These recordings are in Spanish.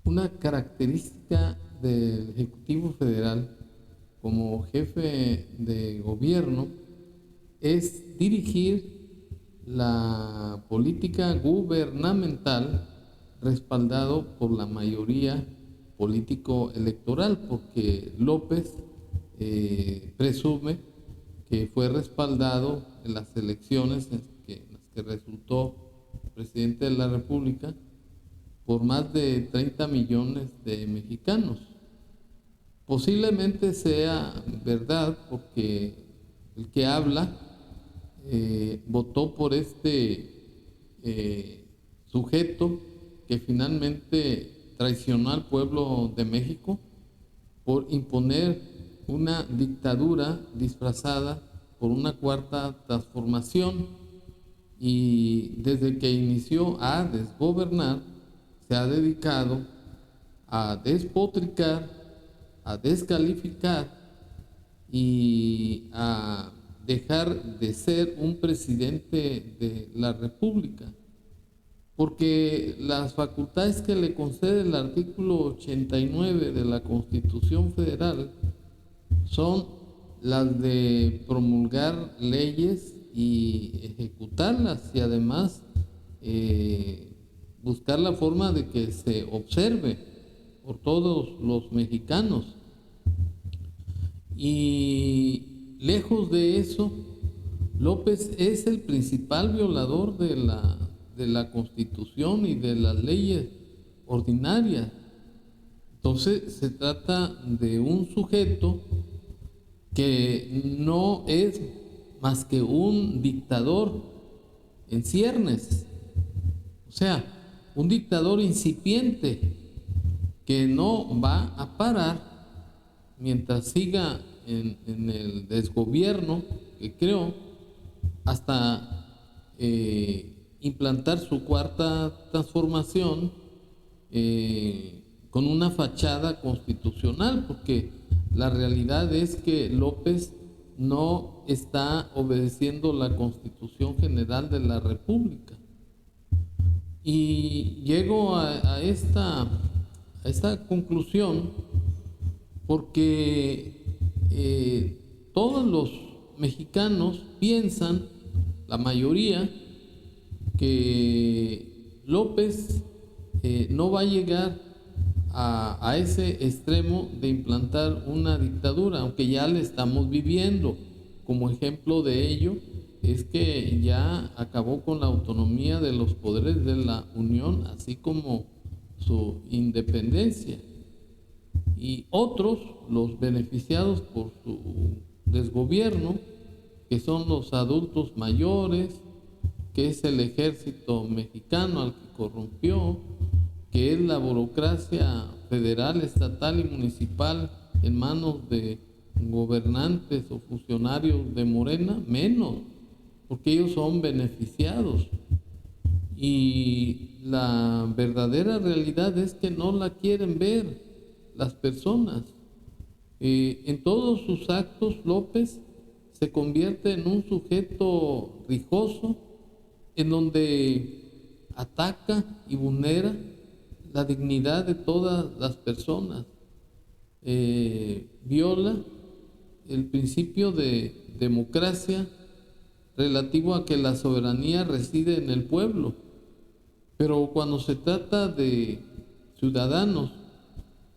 Una característica del Ejecutivo Federal como jefe de gobierno es dirigir la política gubernamental respaldado por la mayoría político-electoral, porque López presume que fue respaldado en las elecciones en las que resultó presidente de la República por más de 30 millones de mexicanos. Posiblemente sea verdad porque el que habla votó por este sujeto que finalmente traicionó al pueblo de México por imponer una dictadura disfrazada por una cuarta transformación, y desde que inició a desgobernar se ha dedicado a despotricar, a descalificar y a dejar de ser un presidente de la República, porque las facultades que le concede el artículo 89 de la Constitución Federal son las de promulgar leyes y ejecutarlas, y además buscar la forma de que se observe por todos los mexicanos. Y lejos de eso, López es el principal violador de la Constitución y de las leyes ordinarias. Entonces se trata de un sujeto que no es más que un dictador en ciernes, o sea, un dictador incipiente que no va a parar mientras siga en el desgobierno que creó, hasta implantar su cuarta transformación con una fachada constitucional, porque la realidad es que López no está obedeciendo la Constitución General de la República. Y llego a esta conclusión porque todos los mexicanos piensan, la mayoría, que López no va a llegar a ese extremo de implantar una dictadura, aunque ya le estamos viviendo. Como ejemplo de ello es que ya acabó con la autonomía de los poderes de la Unión, así como su independencia. Y otros, los beneficiados por su desgobierno, que son los adultos mayores, que es el ejército mexicano al que corrompió, que es la burocracia federal, estatal y municipal en manos de gobernantes o funcionarios de Morena, menos, porque ellos son beneficiados. Y la verdadera realidad es que no la quieren ver las personas. En todos sus actos, López se convierte en un sujeto rijoso, en donde ataca y vulnera la dignidad de todas las personas, viola el principio de democracia relativo a que la soberanía reside en el pueblo. Pero cuando se trata de ciudadanos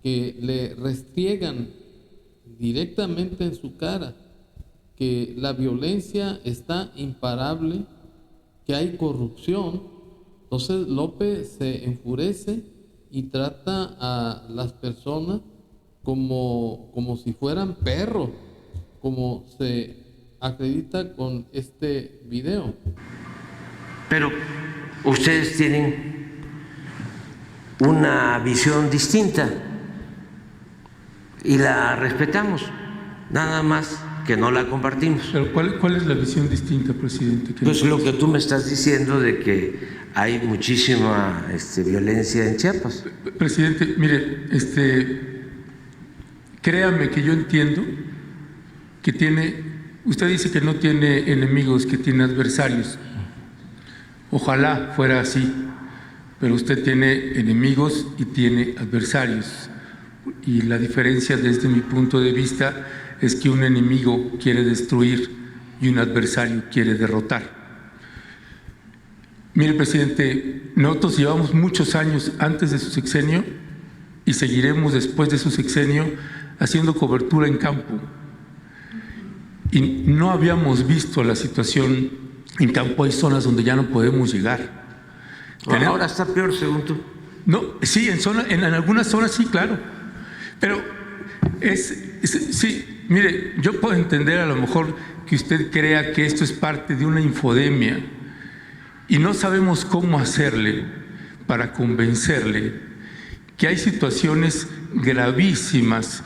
que le restriegan directamente en su cara que la violencia está imparable, que hay corrupción, entonces López se enfurece y trata a las personas como si fueran perros, como se acredita con este video. Pero ustedes tienen una visión distinta y la respetamos, nada más que no la compartimos. Pero ¿cuál es la visión distinta, presidente? Pues lo que tú me estás diciendo de que hay muchísima violencia en Chiapas. Presidente, mire, créame que yo entiendo que usted dice que no tiene enemigos, que tiene adversarios. Ojalá fuera así, pero usted tiene enemigos y tiene adversarios. Y la diferencia desde mi punto de vista es que un enemigo quiere destruir y un adversario quiere derrotar. Mire, presidente, nosotros llevamos muchos años antes de su sexenio y seguiremos después de su sexenio haciendo cobertura en campo. Y no habíamos visto la situación en campo. Hay zonas donde ya no podemos llegar. Ahora está peor, según tú. No, sí, en algunas zonas sí, claro. Pero sí, mire, yo puedo entender a lo mejor que usted crea que esto es parte de una infodemia y no sabemos cómo hacerle para convencerle que hay situaciones gravísimas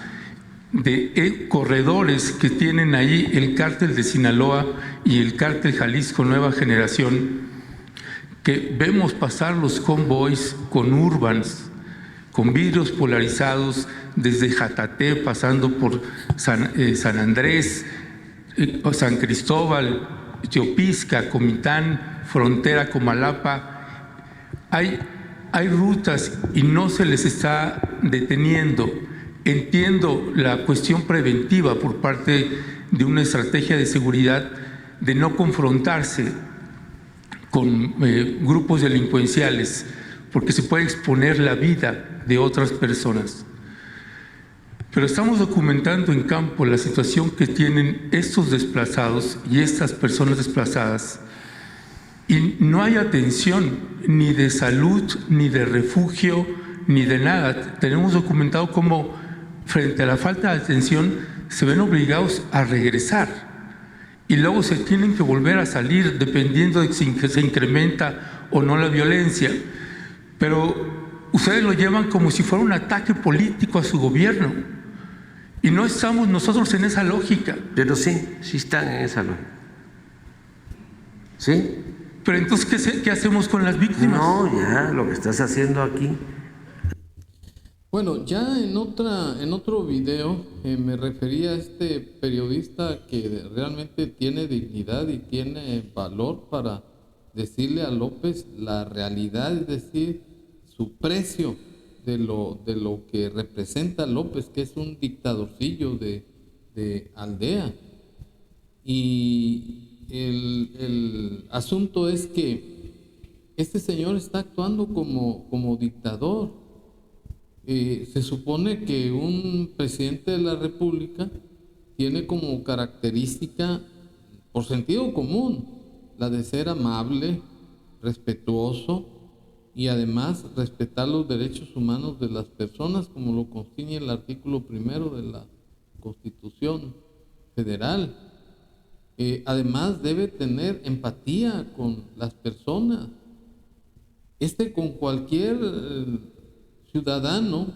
de corredores que tienen ahí el cártel de Sinaloa y el cártel Jalisco Nueva Generación, que vemos pasar los convoys con urbans, con vidrios polarizados desde Jatate, pasando por San Andrés, San Cristóbal, Teopisca, Comitán, frontera Comalapa. Hay rutas y no se les está deteniendo. Entiendo la cuestión preventiva por parte de una estrategia de seguridad de no confrontarse con grupos delincuenciales, porque se puede exponer la vida de otras personas. Pero estamos documentando en campo la situación que tienen estos desplazados y estas personas desplazadas, y no hay atención ni de salud, ni de refugio, ni de nada. Tenemos documentado cómo, frente a la falta de atención, se ven obligados a regresar y luego se tienen que volver a salir dependiendo de si se incrementa o no la violencia. Pero ustedes lo llevan como si fuera un ataque político a su gobierno y no estamos nosotros en esa lógica. Pero sí están en esa lógica. ¿Sí? Pero entonces, ¿qué hacemos con las víctimas? No, ya, lo que estás haciendo aquí. Bueno, ya en otro video me refería a este periodista que realmente tiene dignidad y tiene valor para decirle a López la realidad, es decir, su precio de lo que representa López, que es un dictadorcillo de aldea. Y el asunto es que este señor está actuando como dictador. Se supone que un presidente de la República tiene como característica, por sentido común, la de ser amable, respetuoso y además respetar los derechos humanos de las personas, como lo contiene el artículo 1 de la Constitución Federal. Además debe tener empatía con las personas, con cualquier ciudadano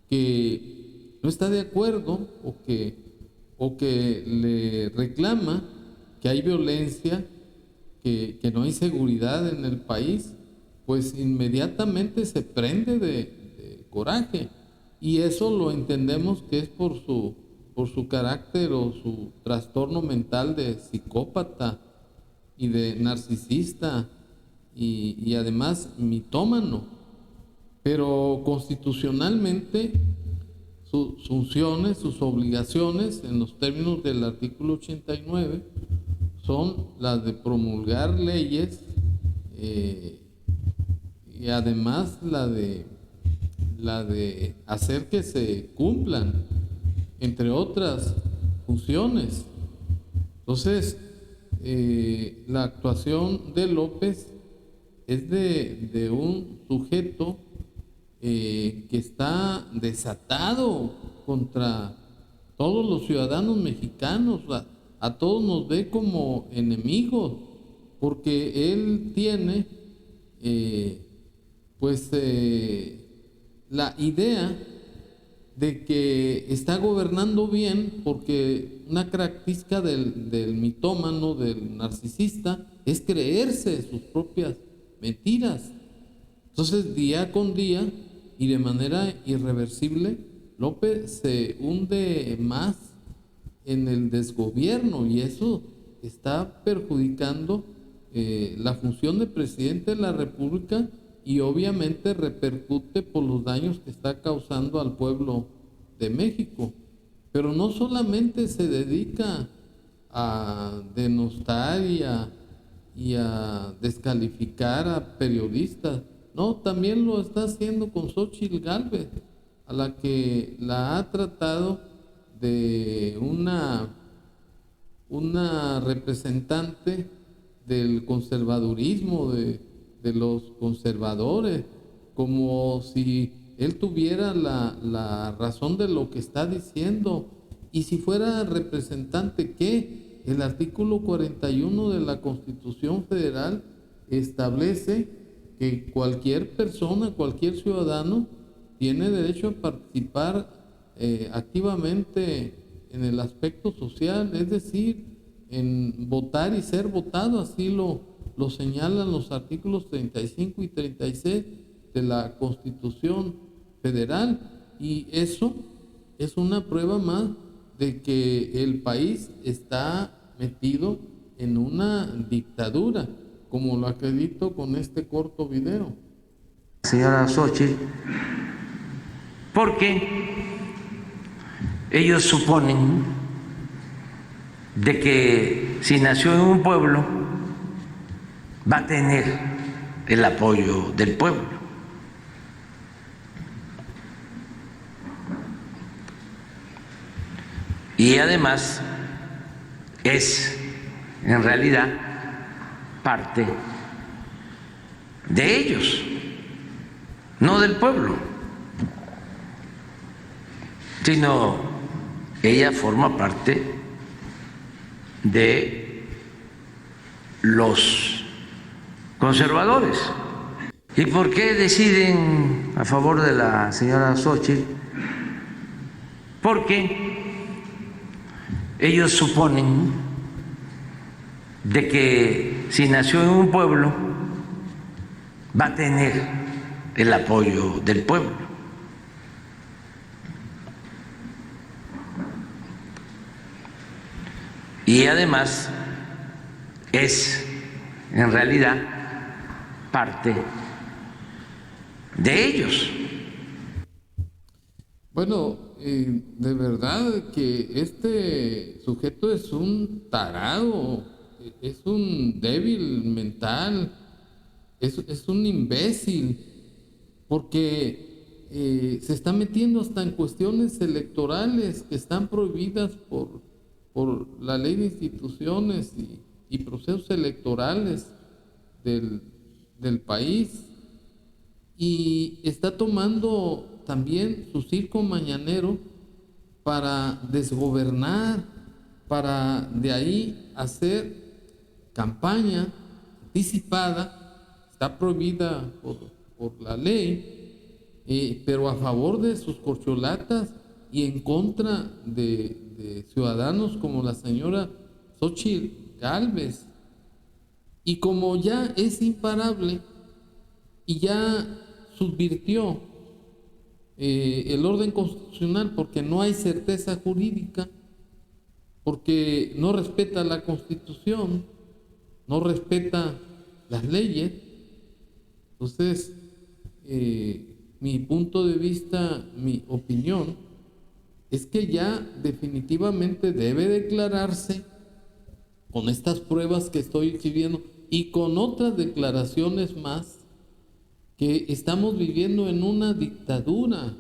que no está de acuerdo o que le reclama que hay violencia, que no hay seguridad en el país, pues inmediatamente se prende de coraje, y eso lo entendemos que es por su carácter o su trastorno mental de psicópata y de narcisista y además mitómano. Pero constitucionalmente sus funciones, sus obligaciones, en los términos del artículo 89, son las de promulgar leyes y además la de hacer que se cumplan, entre otras funciones. Entonces, la actuación de López es de un sujeto que está desatado contra todos los ciudadanos mexicanos. A todos nos ve como enemigos, porque él tiene la idea de que está gobernando bien, porque una característica del mitómano, del narcisista, es creerse sus propias mentiras. Entonces, día con día y de manera irreversible, López se hunde más en el desgobierno, y eso está perjudicando la función de presidente de la República y obviamente repercute por los daños que está causando al pueblo de México. Pero no solamente se dedica a denostar y a descalificar a periodistas, no, también lo está haciendo con Xóchitl Gálvez, a la que la ha tratado de una representante del conservadurismo, de los conservadores, como si él tuviera la razón de lo que está diciendo. Y si fuera representante, ¿qué? El artículo 41 de la Constitución Federal establece que cualquier persona, cualquier ciudadano, tiene derecho a participar activamente en el aspecto social, es decir, en votar y ser votado. Así lo señalan los artículos 35 y 36 de la Constitución Federal, y eso es una prueba más de que el país está metido en una dictadura, como lo acredito con este corto video. Señora Xóchitl, porque ellos suponen de que si nació en un pueblo va a tener el apoyo del pueblo. Y además es en realidad parte de ellos, no del pueblo, sino ella forma parte de los conservadores. ¿Y por qué deciden a favor de la señora Xóchitl? Porque ellos suponen de que si nació en un pueblo va a tener el apoyo del pueblo. Y además es en realidad parte de ellos. Bueno, de verdad que este sujeto es un tarado, es un débil mental, es un imbécil, porque se está metiendo hasta en cuestiones electorales que están prohibidas por la ley de instituciones y procesos electorales del país, y está tomando también su circo mañanero para desgobernar, para de ahí hacer campaña anticipada. Está prohibida por la ley, pero a favor de sus corcholatas y en contra de ciudadanos como la señora Xóchitl Gálvez. Y como ya es imparable y ya subvirtió el orden constitucional, porque no hay certeza jurídica, porque no respeta la Constitución, no respeta las leyes. Entonces, mi punto de vista, mi opinión, es que ya definitivamente debe declararse, con estas pruebas que estoy exhibiendo y con otras declaraciones más, que estamos viviendo en una dictadura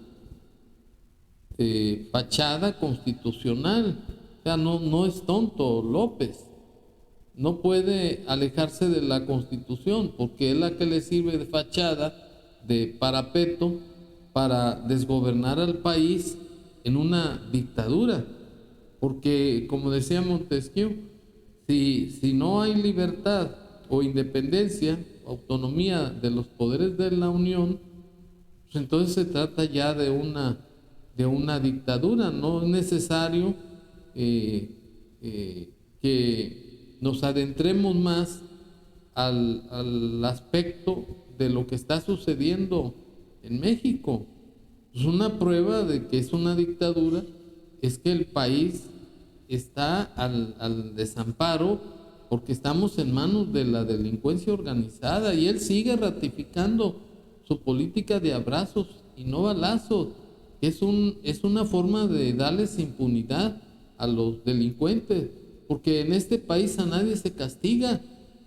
fachada constitucional. O sea, no es tonto López, no puede alejarse de la Constitución, porque es la que le sirve de fachada, de parapeto, para desgobernar al país en una dictadura. Porque, como decía Montesquieu, si no hay libertad o independencia, autonomía de los poderes de la Unión, pues entonces se trata ya de una dictadura. No es necesario que nos adentremos más al aspecto de lo que está sucediendo en México. Pues una prueba de que es una dictadura es que el país está al desamparo, porque estamos en manos de la delincuencia organizada, y él sigue ratificando su política de abrazos y no balazos. Es una forma de darles impunidad a los delincuentes, porque en este país a nadie se castiga,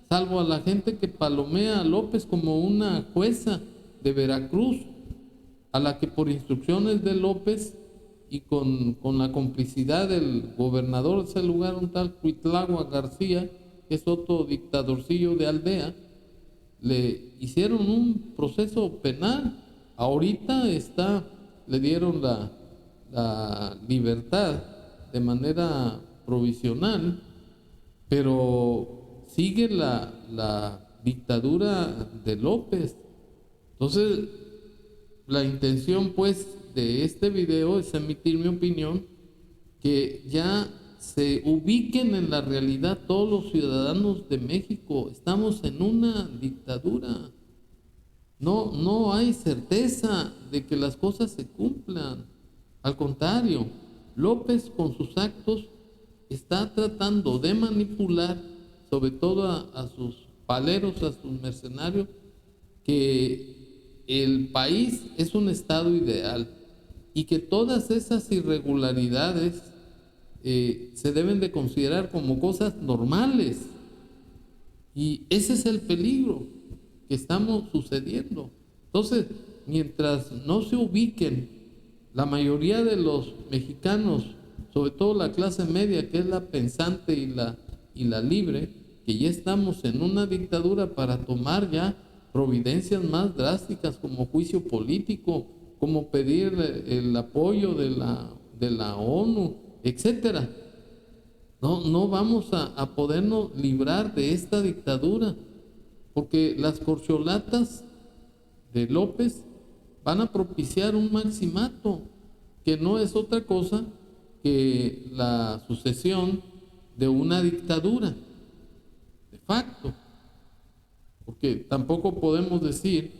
salvo a la gente que palomea a López como una jueza de Veracruz, a la que por instrucciones de López y con la complicidad del gobernador de ese lugar, un tal Cuitlagua García, que es otro dictadorcillo de aldea, le hicieron un proceso penal. Ahorita le dieron la libertad de manera provisional, pero sigue la dictadura de López. Entonces, la intención pues de este video es emitir mi opinión, que ya se ubiquen en la realidad todos los ciudadanos de México. Estamos en una dictadura. No hay certeza de que las cosas se cumplan. Al contrario, López con sus actos está tratando de manipular, sobre todo a sus paleros, a sus mercenarios, que el país es un estado ideal y que todas esas irregularidades se deben de considerar como cosas normales. Y ese es el peligro que estamos sucediendo. Entonces, mientras no se ubiquen la mayoría de los mexicanos, sobre todo la clase media, que es la pensante y la libre, que ya estamos en una dictadura, para tomar ya providencias más drásticas como juicio político, como pedir el apoyo de la ONU, etcétera. No vamos a podernos librar de esta dictadura, porque las corcholatas de López van a propiciar un maximato que no es otra cosa que la sucesión de una dictadura de facto, porque tampoco podemos decir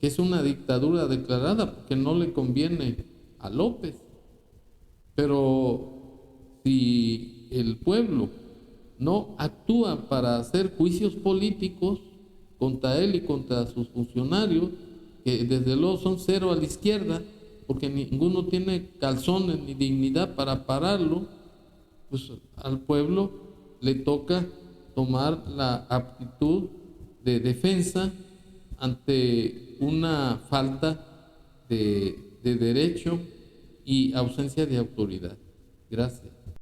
que es una dictadura declarada, porque no le conviene a López. Pero si el pueblo no actúa para hacer juicios políticos contra él y contra sus funcionarios, que desde luego son cero a la izquierda, porque ninguno tiene calzones ni dignidad para pararlo, pues al pueblo le toca tomar la aptitud de defensa ante una falta de derecho y ausencia de autoridad. Gracias.